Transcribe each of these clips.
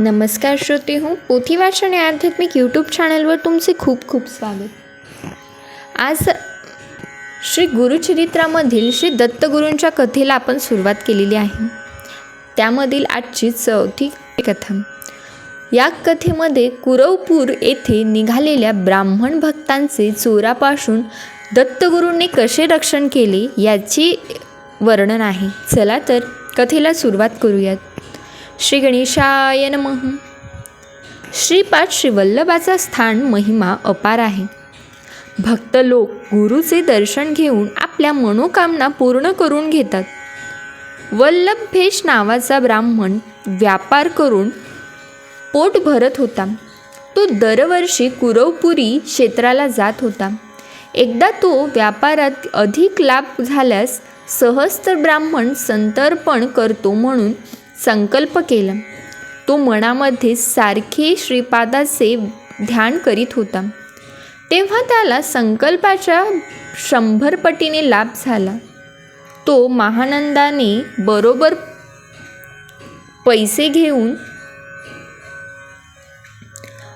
नमस्कार श्रोते हो, पोथी वाचन या आध्यात्मिक यूट्यूब चॅनलवर तुमचे खूप खूप स्वागत। आज श्री गुरुचरित्रामधील श्री दत्तगुरूंच्या कथेला आपण सुरुवात केलेली आहे। त्यामधील आजची 4थी कथा। या कथेमध्ये कुरवपूर येथे निघालेल्या ब्राह्मण भक्तांचे चोरापासून दत्तगुरूंनी कसे रक्षण केले याचे वर्णन आहे। चला तर कथेला सुरुवात करूयात। श्री गणेशाय नमः। श्रीपाद श्रीवल्लभाचा स्थान महिमा अपार आहे। भक्त लोक गुरुचे दर्शन घेऊन आपल्या मनोकामना पूर्ण करून घेतात। वल्लभेश नावाचा ब्राह्मण व्यापार करून पोट भरत होता। तो दरवर्षी कुरवपुरी क्षेत्राला जात होता। एकदा तो व्यापारात अधिक लाभ झाल्यास सहस्त्र ब्राह्मण संतर्पण करतो म्हणून संकल्प केला। तो मनामध्ये सारखे श्रीपादाचे ध्यान करीत होता। तेव्हा त्याला संकल्पाच्या 100 पटीने लाभ झाला। तो महानंदाने बरोबर पैसे घेऊन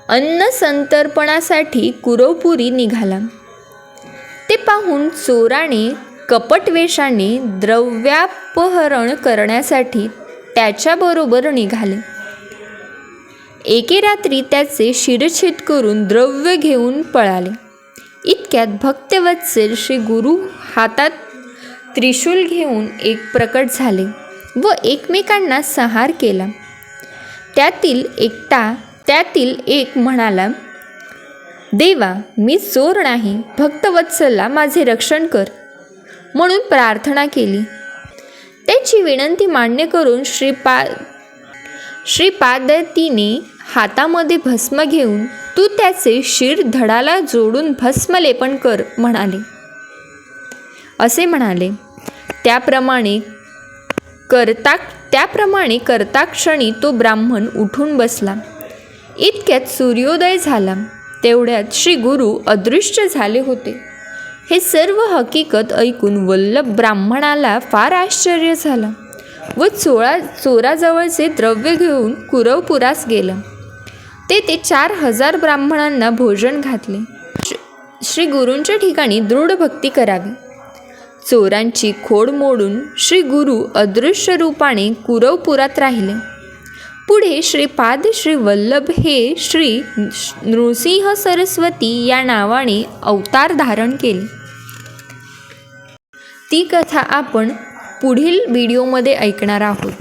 अन्न संतर्पणासाठी कुरवपुरी निघाला। ते पाहून चोराने कपटवेषाने द्रव्यापहरण करण्यासाठी त्याच्याबरोबर निघाले। एके रात्री त्याचे शिरच्छेद करून द्रव्य घेऊन पळाले। इतक्यात भक्तवत्सल श्री गुरु हातात त्रिशूल घेऊन एक प्रकट झाले व एकमेकांना संहार केला। त्यातील एक म्हणाला, देवा, मी चोर नाही, भक्तवत्सला माझे रक्षण कर म्हणून प्रार्थना केली। त्याची विनंती मान्य करून श्रीपादतीने हातामध्ये भस्म घेऊन तू त्याचे शिर धडाला जोडून भस्मलेपन कर असे म्हणाले। त्याप्रमाणे करता क्षणी तो ब्राह्मण उठून बसला। इतक्यात सूर्योदय झाला। तेवढ्यात श्री गुरु अदृश्य झाले होते। हे सर्व हकीकत ऐकून वल्लभ ब्राह्मणाला फार आश्चर्य झाला व चोराजवळचे द्रव्य घेऊन कुरवपुरास गेला। तेथे 4000 ब्राह्मणांना भोजन घातले। श्री गुरूंच्या ठिकाणी दृढ भक्ती करावी। चोरांची खोड मोडून श्री गुरु अदृश्य रूपाने कुरवपुरात राहिले। पुढे श्रीपाद श्री वल्लभ हे श्री नृसिंह सरस्वती या नावाने अवतार धारण केले। ती कथा आपण पुढील व्हिडिओमध्ये ऐकणार आहोत।